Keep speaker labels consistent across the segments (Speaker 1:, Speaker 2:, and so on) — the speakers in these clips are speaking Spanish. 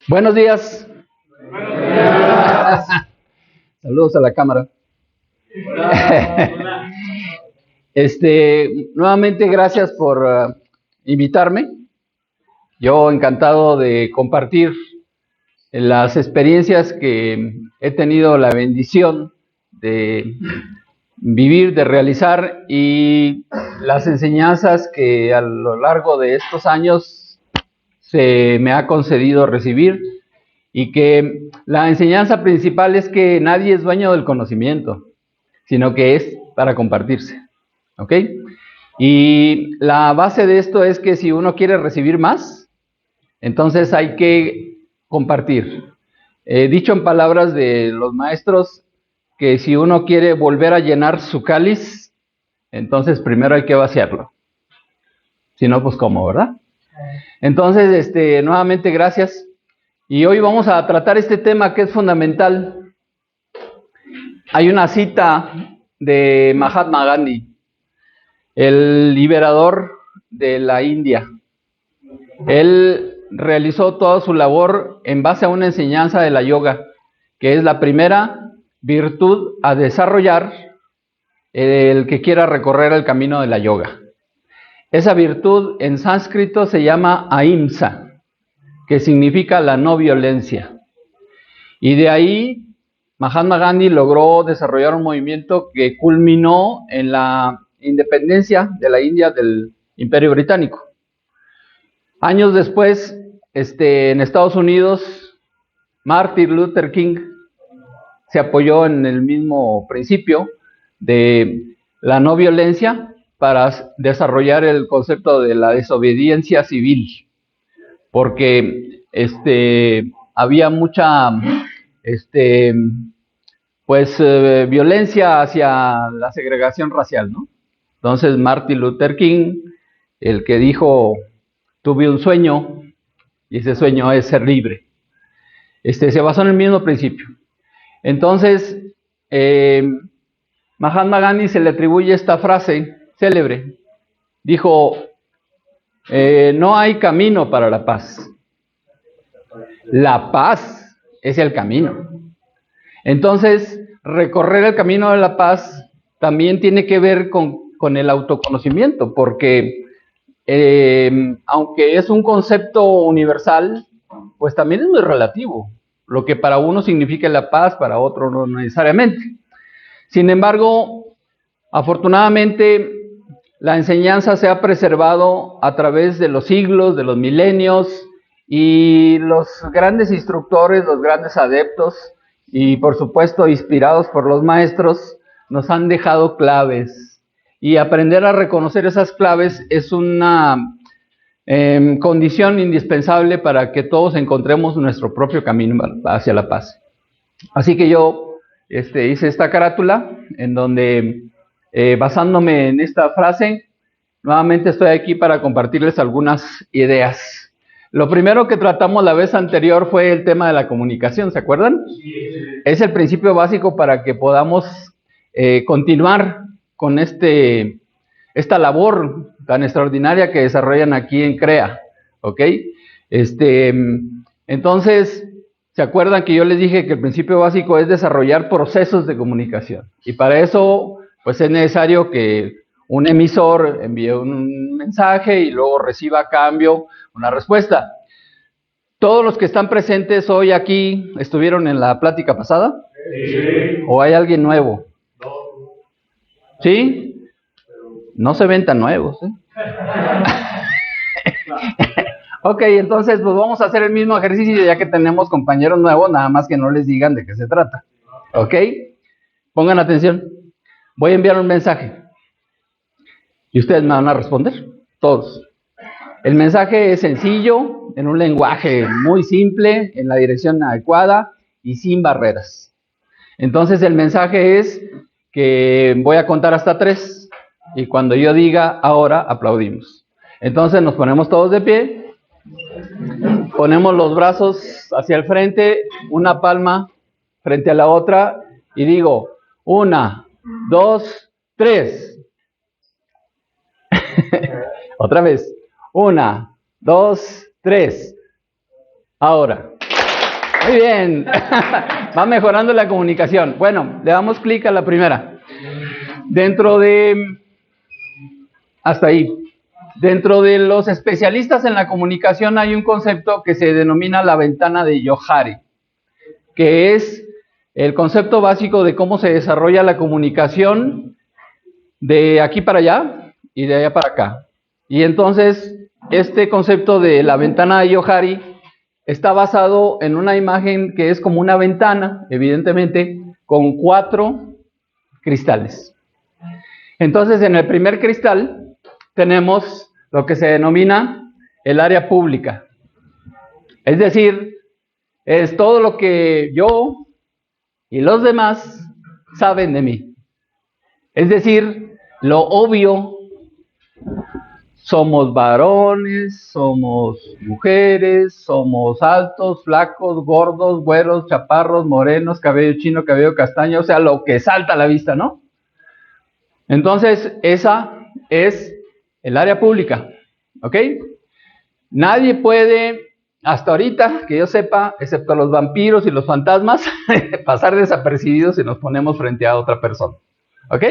Speaker 1: Buenos días.
Speaker 2: Buenos días.
Speaker 1: Saludos a la cámara.
Speaker 2: Hola.
Speaker 1: Nuevamente gracias por invitarme. Yo encantado de compartir las experiencias que he tenido la bendición de vivir, de realizar, y las enseñanzas que a lo largo de estos años se me ha concedido recibir, y que la enseñanza principal es que nadie es dueño del conocimiento, sino que es para compartirse, ¿ok? Y la base de esto es que si uno quiere recibir más, entonces hay que compartir. Dicho en palabras de los maestros, que si uno quiere volver a llenar su cáliz, entonces primero hay que vaciarlo. Si no, pues ¿cómo, verdad? Entonces, nuevamente gracias. Y hoy vamos a tratar este tema que es fundamental. Hay una cita de Mahatma Gandhi, el liberador de la India. Él realizó toda su labor en base a una enseñanza de la yoga, que es la primera virtud a desarrollar el que quiera recorrer el camino de la yoga. Esa virtud en sánscrito se llama ahimsa, que significa la no violencia. Y de ahí Mahatma Gandhi logró desarrollar un movimiento que culminó en la independencia de la India del Imperio Británico. Años después, en Estados Unidos, Martin Luther King se apoyó en el mismo principio de la no violencia para desarrollar el concepto de la desobediencia civil, porque había mucha violencia hacia la segregación racial, ¿no? Entonces Martin Luther King, el que dijo, tuve un sueño, y ese sueño es ser libre, se basó en el mismo principio. Entonces, Mahatma Gandhi se le atribuye esta frase célebre. Dijo, no hay camino para la paz. La paz es el camino. Entonces, recorrer el camino de la paz también tiene que ver con el autoconocimiento, porque aunque es un concepto universal, pues también es muy relativo. Lo que para uno significa la paz, para otro no necesariamente. Sin embargo, afortunadamente, la enseñanza se ha preservado a través de los siglos, de los milenios, y los grandes instructores, los grandes adeptos, y por supuesto inspirados por los maestros, nos han dejado claves. Y aprender a reconocer esas claves es una condición indispensable para que todos encontremos nuestro propio camino hacia la paz. Así que yo hice esta carátula en donde, basándome en esta frase, nuevamente estoy aquí para compartirles algunas ideas. Lo primero que tratamos la vez anterior fue el tema de la comunicación, ¿se acuerdan? Es el principio básico para que podamos continuar con esta labor tan extraordinaria que desarrollan aquí en CREA, ¿ok? Entonces, ¿se acuerdan que yo les dije que el principio básico es desarrollar procesos de comunicación? Y para eso, pues es necesario que un emisor envíe un mensaje y luego reciba a cambio una respuesta. ¿Todos los que están presentes hoy aquí estuvieron en la plática pasada?
Speaker 2: Sí.
Speaker 1: ¿O hay alguien nuevo? ¿Sí? No se ven tan nuevos, ¿eh? Ok, entonces pues vamos a hacer el mismo ejercicio ya que tenemos compañeros nuevos, nada más que no les digan de qué se trata. ¿Ok? Pongan atención. Voy a enviar un mensaje y ustedes me van a responder, todos. El mensaje es sencillo, en un lenguaje muy simple, en la dirección adecuada y sin barreras. Entonces el mensaje es que voy a contar hasta 3 y cuando yo diga ahora, aplaudimos. Entonces nos ponemos todos de pie, ponemos los brazos hacia el frente, una palma frente a la otra y digo 1, 2, 3. Otra vez. 1, 2, 3. Ahora. Muy bien. Va mejorando la comunicación. Bueno, le damos clic a la primera. Hasta ahí. Dentro de los especialistas en la comunicación hay un concepto que se denomina la ventana de Johari, que es el concepto básico de cómo se desarrolla la comunicación de aquí para allá y de allá para acá. Y entonces, este concepto de la ventana de Johari está basado en una imagen que es como una ventana, evidentemente, con 4 cristales. Entonces, en el primer cristal tenemos lo que se denomina el área pública. Es decir, es todo lo que yo y los demás saben de mí. Es decir, lo obvio. Somos varones, somos mujeres, somos altos, flacos, gordos, güeros, chaparros, morenos, cabello chino, cabello castaño, o sea, lo que salta a la vista, ¿no? Entonces, esa es el área pública, ¿ok? Nadie puede, hasta ahorita, que yo sepa, excepto los vampiros y los fantasmas, pasar desapercibidos si nos ponemos frente a otra persona, ¿ok?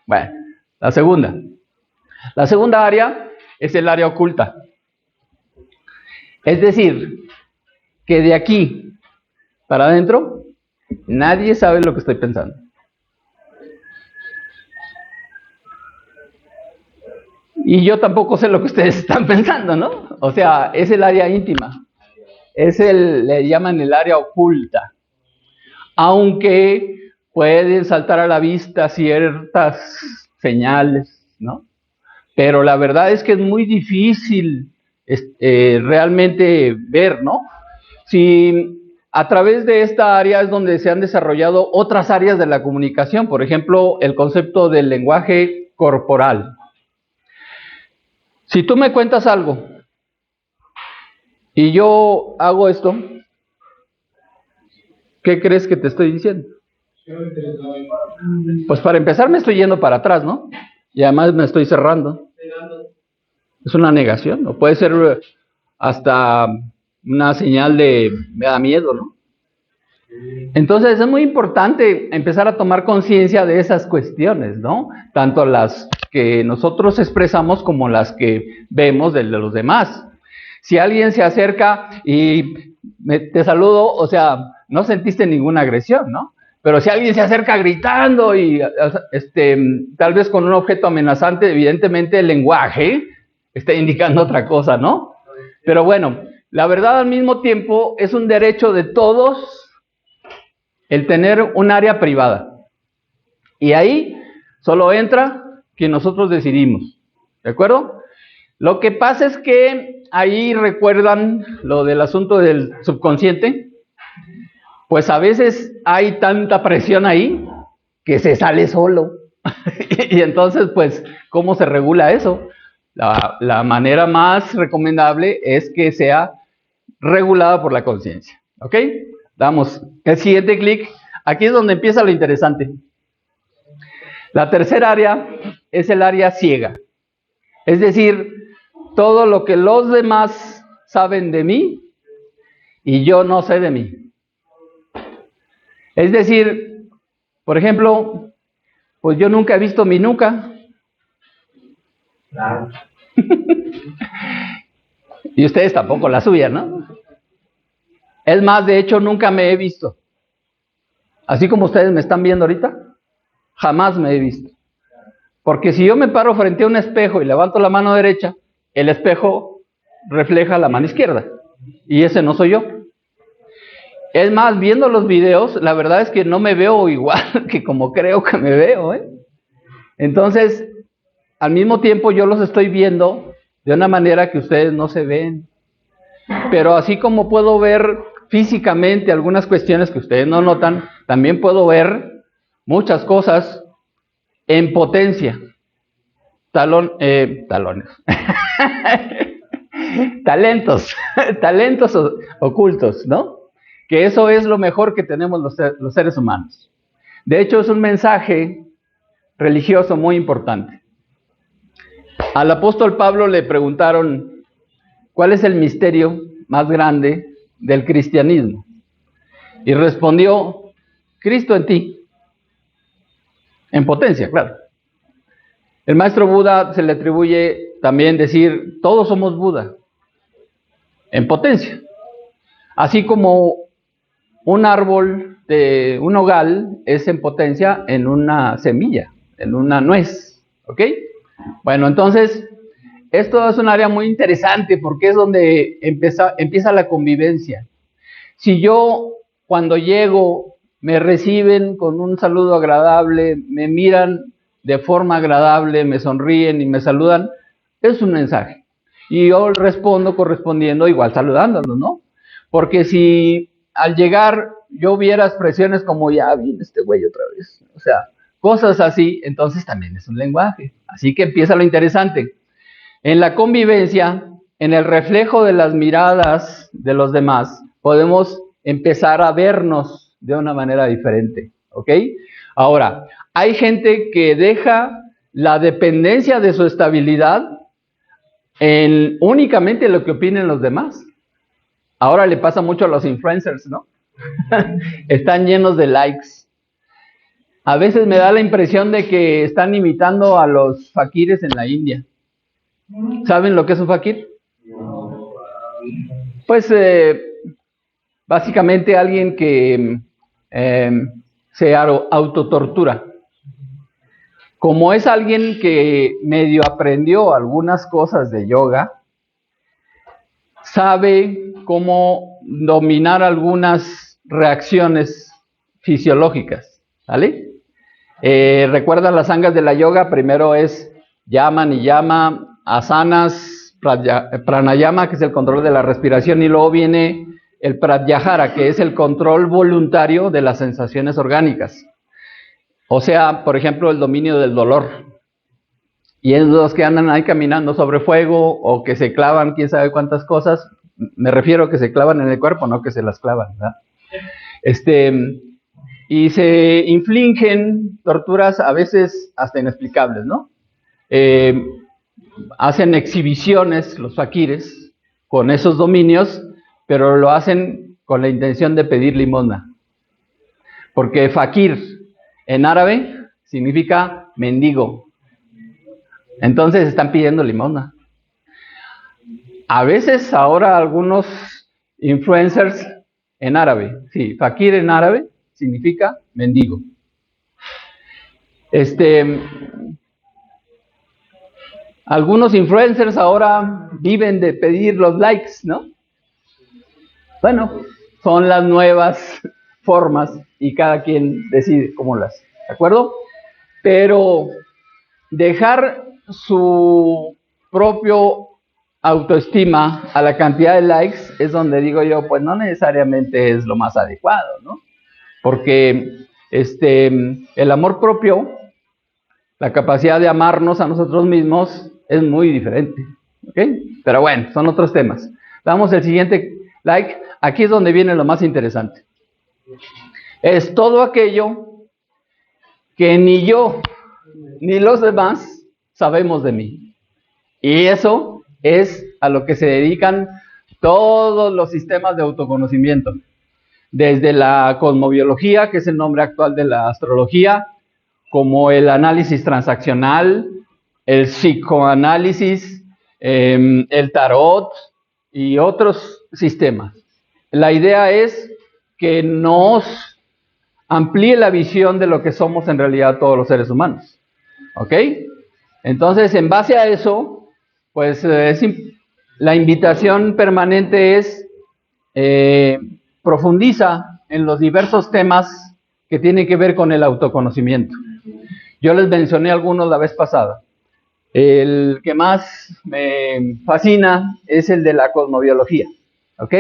Speaker 1: Bueno, la segunda área es el área oculta. Es decir, que de aquí para adentro, nadie sabe lo que estoy pensando. Y yo tampoco sé lo que ustedes están pensando, ¿no? O sea, es el área íntima. Le llaman el área oculta. Aunque pueden saltar a la vista ciertas señales, ¿no? Pero la verdad es que es muy difícil realmente ver, ¿no? Si a través de esta área es donde se han desarrollado otras áreas de la comunicación, por ejemplo, el concepto del lenguaje corporal. Si tú me cuentas algo y yo hago esto, ¿qué crees que te estoy diciendo? Pues para empezar me estoy yendo para atrás, ¿no? Y además me estoy cerrando. Es una negación, o puede ser hasta una señal de me da miedo, ¿no? Entonces es muy importante empezar a tomar conciencia de esas cuestiones, ¿no? Tanto las que nosotros expresamos como las que vemos de los demás. Si alguien se acerca y te saludo, o sea, no sentiste ninguna agresión, ¿no? Pero si alguien se acerca gritando y tal vez con un objeto amenazante, evidentemente el lenguaje está indicando otra cosa, ¿no? Pero bueno, la verdad al mismo tiempo es un derecho de todos el tener un área privada. Y ahí solo entra quien nosotros decidimos, ¿de acuerdo? Lo que pasa es que ahí recuerdan lo del asunto del subconsciente. Pues a veces hay tanta presión ahí que se sale solo. Y entonces, pues, ¿cómo se regula eso? La manera más recomendable es que sea regulada por la conciencia. ¿Ok? Damos el siguiente clic. Aquí es donde empieza lo interesante. La tercera área es el área ciega. Es decir, todo lo que los demás saben de mí y yo no sé de mí. Es decir, por ejemplo, pues yo nunca he visto mi nuca. Claro. Y ustedes tampoco la suya, ¿no? Es más, de hecho, nunca me he visto. Así como ustedes me están viendo ahorita, jamás me he visto. Porque si yo me paro frente a un espejo y levanto la mano derecha, el espejo refleja la mano izquierda. Y ese no soy yo. Es más, viendo los videos, la verdad es que no me veo igual que como creo que me veo, ¿eh? Entonces, al mismo tiempo yo los estoy viendo de una manera que ustedes no se ven. Pero así como puedo ver físicamente algunas cuestiones que ustedes no notan, también puedo ver muchas cosas en potencia. Talones. Talentos ocultos, ¿no? Que eso es lo mejor que tenemos los seres humanos. De hecho, es un mensaje religioso muy importante. Al apóstol Pablo le preguntaron, ¿cuál es el misterio más grande del cristianismo? Y respondió, Cristo en ti. En potencia, claro. El maestro Buda se le atribuye también decir, todos somos Buda. En potencia. Así como un árbol de un nogal es en potencia en una semilla, en una nuez. ¿Ok? Bueno, entonces, esto es un área muy interesante porque es donde empieza la convivencia. Si yo, cuando llego, me reciben con un saludo agradable, me miran de forma agradable, me sonríen y me saludan, es un mensaje. Y yo respondo correspondiendo, igual saludándolos, ¿no? Porque si al llegar yo viera expresiones como, ya viene este güey otra vez, o sea, cosas así, entonces también es un lenguaje. Así que empieza lo interesante. En la convivencia, en el reflejo de las miradas de los demás, podemos empezar a vernos de una manera diferente, ¿ok? Ahora, hay gente que deja la dependencia de su estabilidad en únicamente lo que opinen los demás. Ahora le pasa mucho a los influencers, ¿no? Están llenos de likes. A veces me da la impresión de que están imitando a los fakires en la India. ¿Saben lo que es un fakir? Pues básicamente alguien que se autotortura. Como es alguien que medio aprendió algunas cosas de yoga, sabe cómo dominar algunas reacciones fisiológicas, ¿vale? ¿Recuerdan las angas de la yoga? Primero es yama, niyama, asanas, pranayama, que es el control de la respiración, y luego viene el pratyahara, que es el control voluntario de las sensaciones orgánicas. O sea, por ejemplo, el dominio del dolor. Y es los que andan ahí caminando sobre fuego o que se clavan quién sabe cuántas cosas. Me refiero a que se clavan en el cuerpo, no que se las clavan, ¿verdad? Y se infligen torturas a veces hasta inexplicables, ¿no? Hacen exhibiciones los fakires con esos dominios, pero lo hacen con la intención de pedir limosna. Porque fakir en árabe significa mendigo. Entonces están pidiendo limosna. A veces ahora algunos influencers en árabe, sí, fakir en árabe significa mendigo. Algunos influencers ahora viven de pedir los likes, ¿no? Bueno, son las nuevas formas y cada quien decide cómo las, ¿de acuerdo? Pero dejar su propio autoestima a la cantidad de likes es donde digo yo, pues no necesariamente es lo más adecuado, ¿no? Porque el amor propio, la capacidad de amarnos a nosotros mismos es muy diferente, ¿ok? Pero bueno, son otros temas. Damos el siguiente like. Aquí es donde viene lo más interesante. Es todo aquello que ni yo ni los demás sabemos de mí. Y eso es a lo que se dedican todos los sistemas de autoconocimiento. Desde la cosmobiología, que es el nombre actual de la astrología, como el análisis transaccional, el psicoanálisis, el tarot y otros sistemas. La idea es que nos amplíe la visión de lo que somos en realidad todos los seres humanos. ¿Ok? Entonces, en base a eso, pues la invitación permanente es profundiza en los diversos temas que tienen que ver con el autoconocimiento. Yo les mencioné algunos la vez pasada. El que más me fascina es el de la cosmobiología. ¿Ok?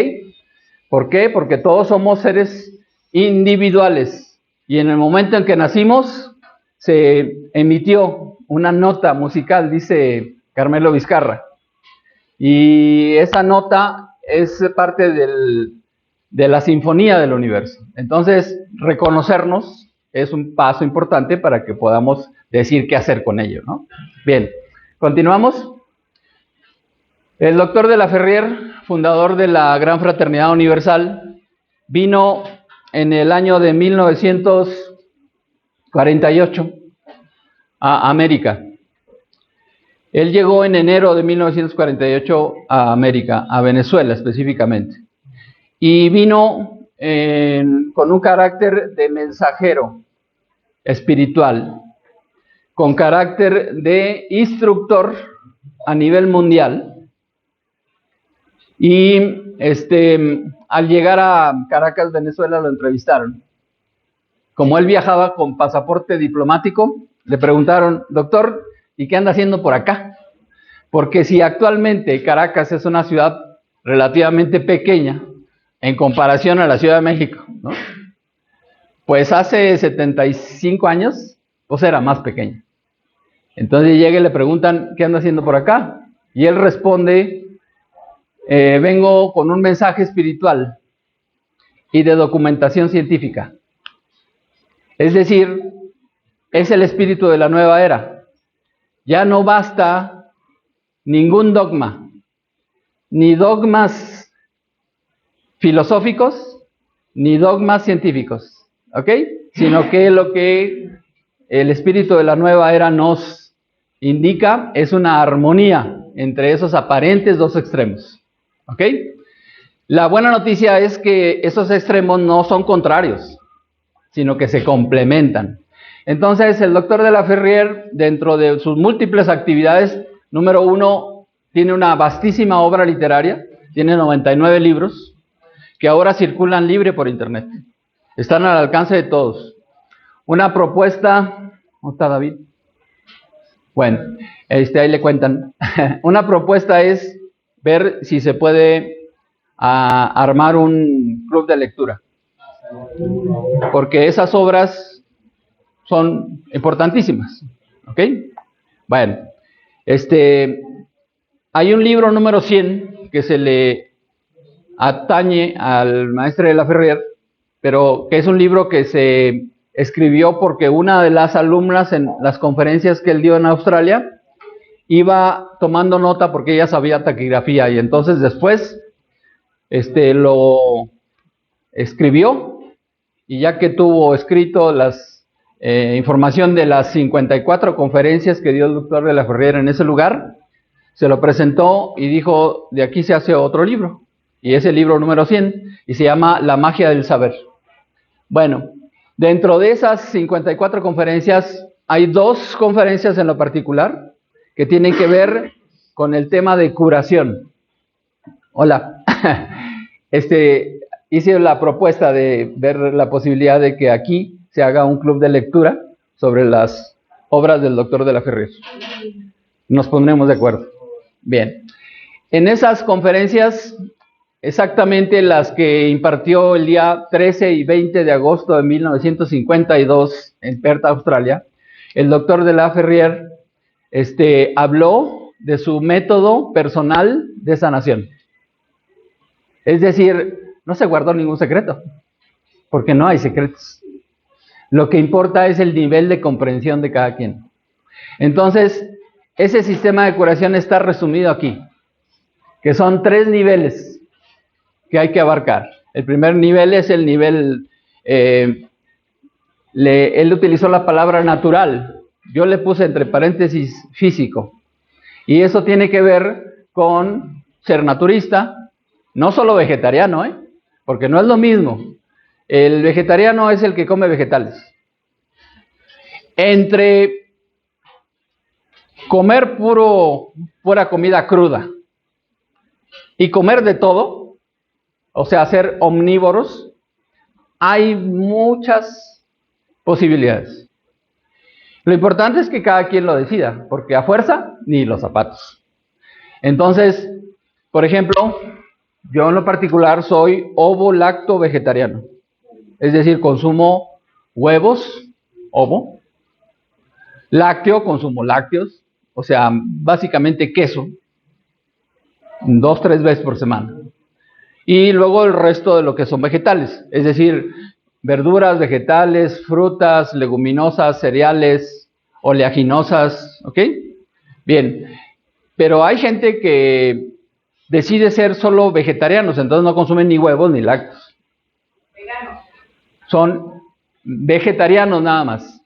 Speaker 1: ¿Por qué? Porque todos somos seres individuales y en el momento en que nacimos se emitió una nota musical, dice Carmelo Vizcarra, y esa nota es parte de la sinfonía del universo. Entonces, reconocernos es un paso importante para que podamos decir qué hacer con ello, ¿no? Bien, continuamos. El doctor de la Ferrier, fundador de la Gran Fraternidad Universal, vino en el año de 1948 a América. Él llegó en enero de 1948 a América, a Venezuela específicamente. Y vino con un carácter de mensajero espiritual, con carácter de instructor a nivel mundial. Y al llegar a Caracas, Venezuela, lo entrevistaron. Como él viajaba con pasaporte diplomático, le preguntaron: doctor, ¿y qué anda haciendo por acá? Porque si actualmente Caracas es una ciudad relativamente pequeña en comparación a la Ciudad de México, ¿no? Pues hace 75 años, pues era más pequeña. Entonces llega y le preguntan: ¿qué anda haciendo por acá? Y él responde: vengo con un mensaje espiritual y de documentación científica. Es decir, es el espíritu de la nueva era. Ya no basta ningún dogma, ni dogmas filosóficos, ni dogmas científicos, ¿ok? Sino que lo que el espíritu de la nueva era nos indica es una armonía entre esos aparentes dos extremos, ¿ok? La buena noticia es que esos extremos no son contrarios, sino que se complementan. Entonces, el doctor de la Ferrier, dentro de sus múltiples actividades, número uno, tiene una vastísima obra literaria, tiene 99 libros, que ahora circulan libre por internet. Están al alcance de todos. Una propuesta, ¿dónde está David? Bueno, ahí le cuentan. Una propuesta es ver si se puede armar un club de lectura, porque esas obras son importantísimas, ¿ok? Bueno, hay un libro número 100 que se le atañe al maestre de la Ferrier, pero que es un libro que se escribió porque una de las alumnas en las conferencias que él dio en Australia iba tomando nota porque ella sabía taquigrafía, y entonces después lo escribió, y ya que tuvo escrito las información de las 54 conferencias que dio el doctor de la Ferrier en ese lugar, se lo presentó y dijo: de aquí se hace otro libro, y es el libro número 100, y se llama La magia del saber. Bueno, dentro de esas 54 conferencias hay 2 conferencias en lo particular que tienen que ver con el tema de curación. Hola. Hice la propuesta de ver la posibilidad de que aquí se haga un club de lectura sobre las obras del doctor de la Ferrier. Nos pondremos de acuerdo. Bien. En esas conferencias, exactamente las que impartió el día 13 y 20 de agosto de 1952 en Perth, Australia, el doctor de la Ferrier habló de su método personal de sanación. Es decir, no se guardó ningún secreto, porque no hay secretos. Lo que importa es el nivel de comprensión de cada quien. Entonces, ese sistema de curación está resumido aquí, que son 3 niveles que hay que abarcar. El primer nivel es el nivel, él utilizó la palabra natural, yo le puse entre paréntesis físico, y eso tiene que ver con ser naturista, no solo vegetariano, porque no es lo mismo. El vegetariano es el que come vegetales. Entre comer pura comida cruda y comer de todo, o sea, ser omnívoros, hay muchas posibilidades. Lo importante es que cada quien lo decida, porque a fuerza ni los zapatos. Entonces, por ejemplo, yo en lo particular soy ovo-lacto vegetariano, es decir, consumo huevos, ovo, lácteo, consumo lácteos, o sea, básicamente queso, 2-3 veces por semana. Y luego el resto de lo que son vegetales, es decir, verduras, vegetales, frutas, leguminosas, cereales, oleaginosas, ¿ok? Bien, pero hay gente que decide ser solo vegetarianos, entonces no consumen ni huevos ni lácteos.
Speaker 3: Veganos.
Speaker 1: son vegetarianos nada más.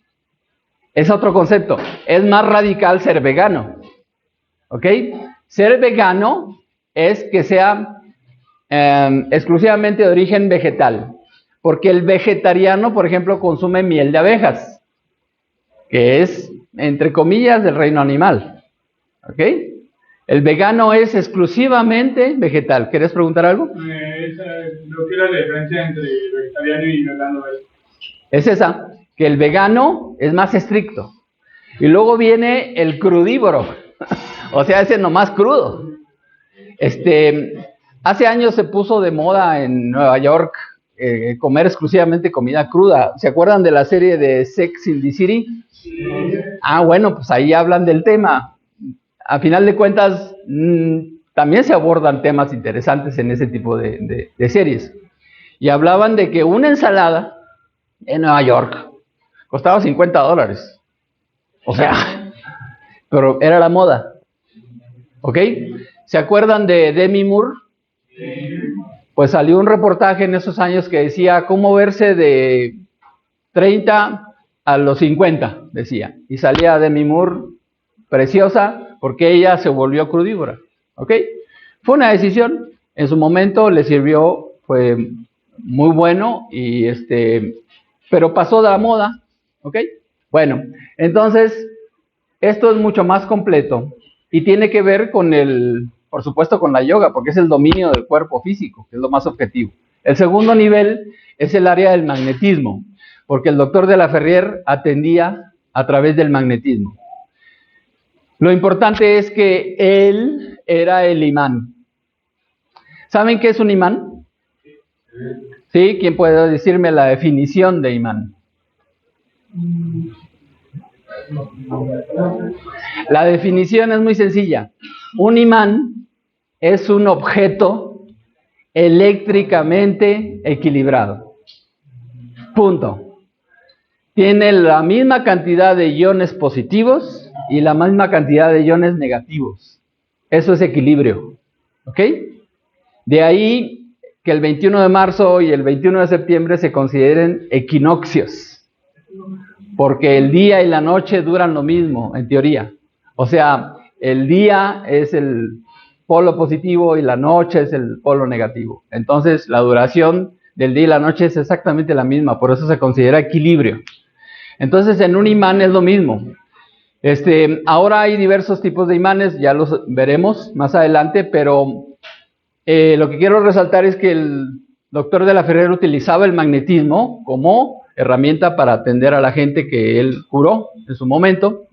Speaker 1: Es otro concepto. Es más radical ser vegano. ¿Ok? Ser vegano es que sea exclusivamente de origen vegetal. Porque el vegetariano, por ejemplo, consume miel de abejas, que es, entre comillas, del reino animal. ¿Ok? El vegano es exclusivamente vegetal. ¿Quieres preguntar algo?
Speaker 2: Lo que era la diferencia entre vegetariano y vegano
Speaker 1: es esa, que el vegano es más estricto. Y luego viene el crudívoro, o sea, ese nomás crudo. Hace años se puso de moda en Nueva York comer exclusivamente comida cruda. ¿Se acuerdan de la serie de Sex and the City?
Speaker 2: Sí.
Speaker 1: Bueno, pues ahí hablan del tema. A final de cuentas, también se abordan temas interesantes en ese tipo de series. Y hablaban de que una ensalada en Nueva York costaba $50. O sea, pero era la moda. ¿Ok? ¿Se acuerdan de Demi Moore?
Speaker 2: Sí.
Speaker 1: Pues salió un reportaje en esos años que decía cómo verse de 30 a los 50, decía. Y salía Demi Moore preciosa porque ella se volvió crudívora. ¿Ok? Fue una decisión. En su momento le sirvió, fue muy bueno, pero pasó de la moda. ¿Ok? Bueno, entonces, esto es mucho más completo y tiene que ver con por supuesto, con la yoga, porque es el dominio del cuerpo físico, que es lo más objetivo. El segundo nivel es el área del magnetismo, porque el doctor de la Ferrier atendía a través del magnetismo. Lo importante es que él era el imán. ¿Saben qué es un imán? ¿Sí? ¿Quién puede decirme la definición de imán? La definición es muy sencilla. Un imán es un objeto eléctricamente equilibrado. Punto. Tiene la misma cantidad de iones positivos y la misma cantidad de iones negativos. Eso es equilibrio. ¿Ok? De ahí que el 21 de marzo y el 21 de septiembre se consideren equinoccios, porque el día y la noche duran lo mismo, en teoría. O sea, el día es el polo positivo y la noche es el polo negativo. Entonces, la duración del día y la noche es exactamente la misma, por eso se considera equilibrio. Entonces, en un imán es lo mismo. Ahora hay diversos tipos de imanes, ya los veremos más adelante, pero lo que quiero resaltar es que el doctor de la Ferrier utilizaba el magnetismo como herramienta para atender a la gente que él curó en su momento,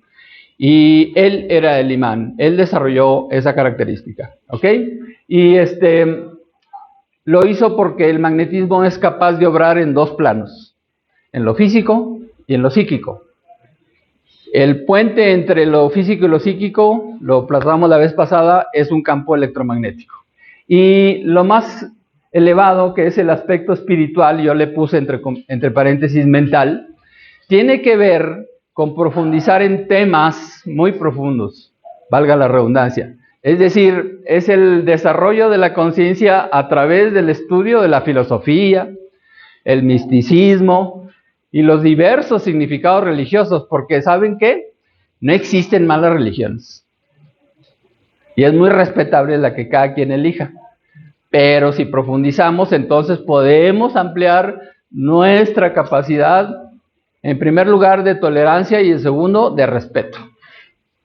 Speaker 1: y él era el imán, él desarrolló esa característica, ¿ok? Y lo hizo porque el magnetismo es capaz de obrar en dos planos, en lo físico y en lo psíquico. El puente entre lo físico y lo psíquico, lo plasmamos la vez pasada, es un campo electromagnético. Y lo más elevado, que es el aspecto espiritual, yo le puse entre paréntesis mental, tiene que ver con profundizar en temas muy profundos, valga la redundancia. Es decir, es el desarrollo de la conciencia a través del estudio de la filosofía, el misticismo y los diversos significados religiosos, porque ¿saben qué? No existen malas religiones. Y es muy respetable la que cada quien elija. Pero si profundizamos, entonces podemos ampliar nuestra capacidad, en primer lugar, de tolerancia y en segundo, de respeto.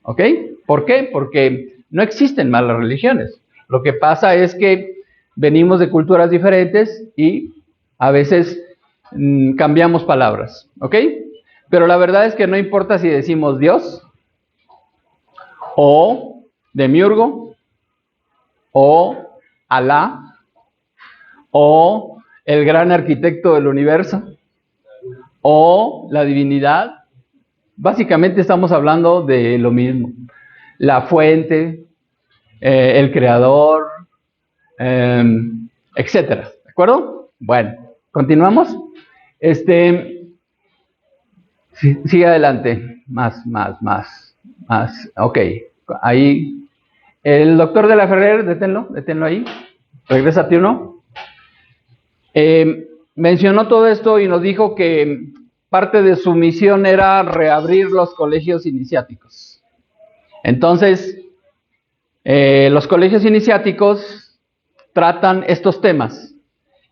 Speaker 1: ¿Ok? ¿Por qué? Porque no existen malas religiones. Lo que pasa es que venimos de culturas diferentes y a veces cambiamos palabras. ¿Ok? Pero la verdad es que no importa si decimos Dios o Demiurgo, o Alá, o el gran arquitecto del universo, o la divinidad. Básicamente estamos hablando de lo mismo. La fuente, el creador, etcétera. ¿De acuerdo? Bueno, continuamos. Sigue adelante. Más. Ok, ahí. El doctor de la Ferrier, deténlo ahí. Regrésate uno. mencionó todo esto y nos dijo que parte de su misión era reabrir los colegios iniciáticos. Entonces, los colegios iniciáticos tratan estos temas.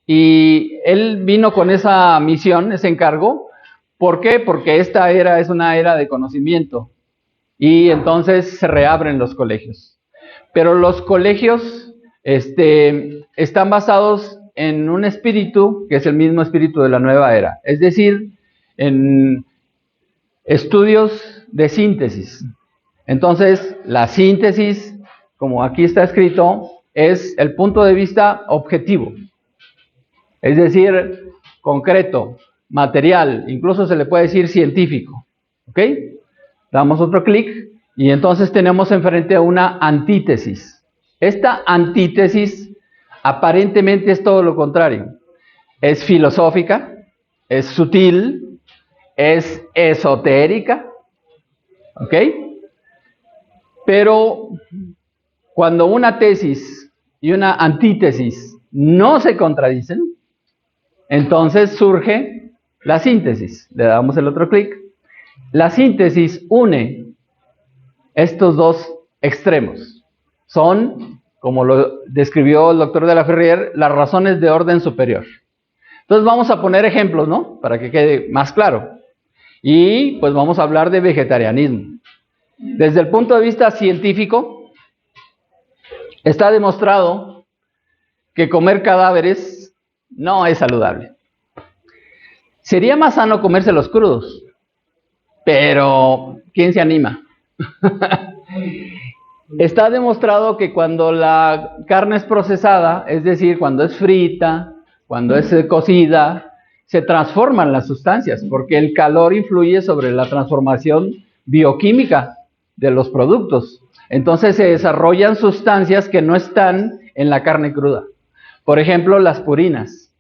Speaker 1: Y él vino con esa misión, ese encargo. ¿Por qué? Porque esta era es una era de conocimiento. Y entonces se reabren los colegios. Pero los colegios están basados en un espíritu que es el mismo espíritu de la nueva era. Es decir, en estudios de síntesis. Entonces, la síntesis, como aquí está escrito, es el punto de vista objetivo. Es decir, concreto, material, incluso se le puede decir científico. ¿Ok? Damos otro clic y entonces tenemos enfrente una antítesis. Esta antítesis aparentemente es todo lo contrario. Es filosófica, es sutil, es esotérica. ¿Ok? Pero cuando una tesis y una antítesis no se contradicen, entonces surge la síntesis. Le damos el otro clic. La síntesis une estos dos extremos. Son, como lo describió el doctor de la Ferrier, las razones de orden superior. Entonces vamos a poner ejemplos, ¿no? Para que quede más claro. Y pues vamos a hablar de vegetarianismo. Desde el punto de vista científico, está demostrado que comer cadáveres no es saludable. Sería más sano comérselos crudos, pero ¿quién se anima? Está demostrado que cuando la carne es procesada, es decir, cuando es frita, cuando es cocida, se transforman las sustancias, porque el calor influye sobre la transformación bioquímica de los productos. Entonces se desarrollan sustancias que no están en la carne cruda. Por ejemplo, las purinas.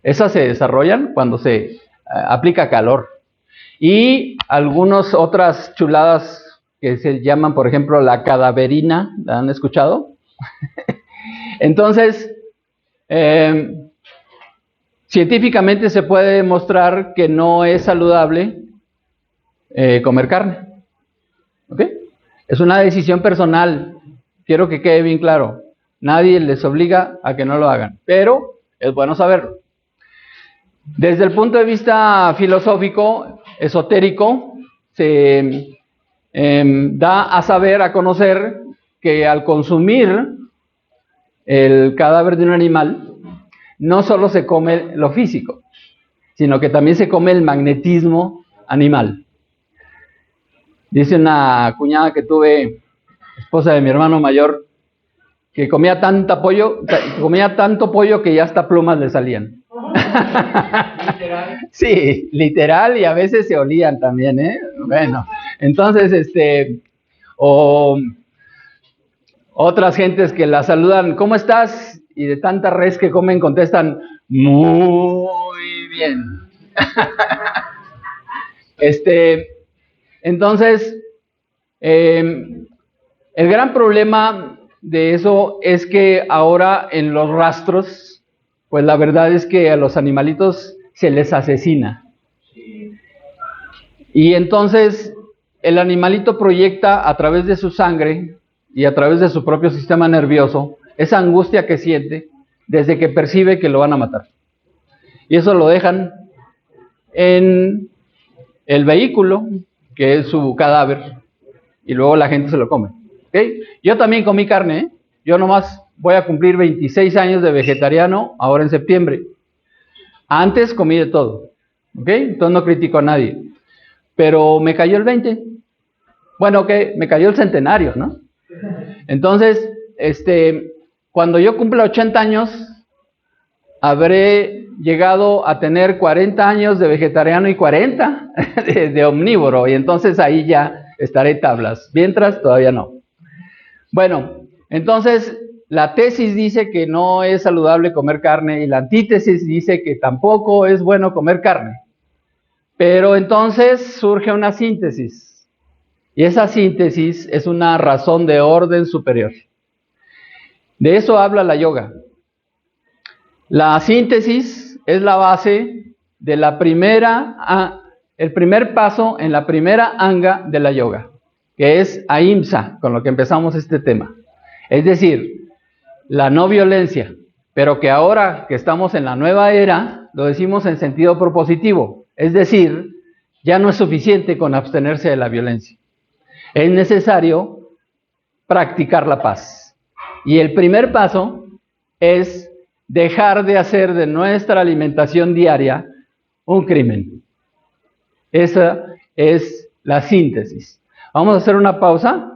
Speaker 1: Esas se desarrollan cuando se aplica calor. Y algunas otras chuladas que se llaman, por ejemplo, la cadaverina. ¿La han escuchado? Entonces, científicamente se puede demostrar que no es saludable comer carne. ¿Ok? Es una decisión personal. Quiero que quede bien claro. Nadie les obliga a que no lo hagan. Pero es bueno saberlo. Desde el punto de vista filosófico, esotérico, se da a saber, a conocer, que al consumir el cadáver de un animal, no solo se come lo físico, sino que también se come el magnetismo animal. Dice una cuñada que tuve, esposa de mi hermano mayor, que comía tanto pollo que ya hasta plumas le salían. ¿Literal? Sí, literal, y a veces se olían también, ¿eh? Bueno, entonces, o otras gentes que la saludan, ¿cómo estás? Y de tanta res que comen contestan, muy bien. Entonces, el gran problema de eso es que ahora en los rastros, pues la verdad es que a los animalitos se les asesina. Y entonces el animalito proyecta a través de su sangre y a través de su propio sistema nervioso esa angustia que siente desde que percibe que lo van a matar. Y eso lo dejan en el vehículo, que es su cadáver, y luego la gente se lo come. ¿Okay? Yo también comí carne, ¿eh? Yo nomás voy a cumplir 26 años de vegetariano ahora en septiembre. Antes comí de todo, ¿ok? Entonces no critico a nadie. Pero me cayó el 20. Bueno, me cayó el centenario, ¿no? Entonces, cuando yo cumpla 80 años, habré llegado a tener 40 años de vegetariano y 40 de omnívoro. Y entonces ahí ya estaré tablas. Mientras, todavía no. Bueno, entonces la tesis dice que no es saludable comer carne y la antítesis dice que tampoco es bueno comer carne. Pero entonces surge una síntesis. Y esa síntesis es una razón de orden superior. De eso habla la yoga. La síntesis es la base de el primer paso en la primera anga de la yoga, que es ahimsa, con lo que empezamos este tema. Es decir, la no violencia, pero que ahora que estamos en la nueva era, lo decimos en sentido propositivo, es decir, ya no es suficiente con abstenerse de la violencia. Es necesario practicar la paz. Y el primer paso es dejar de hacer de nuestra alimentación diaria un crimen. Esa es la síntesis. Vamos a hacer una pausa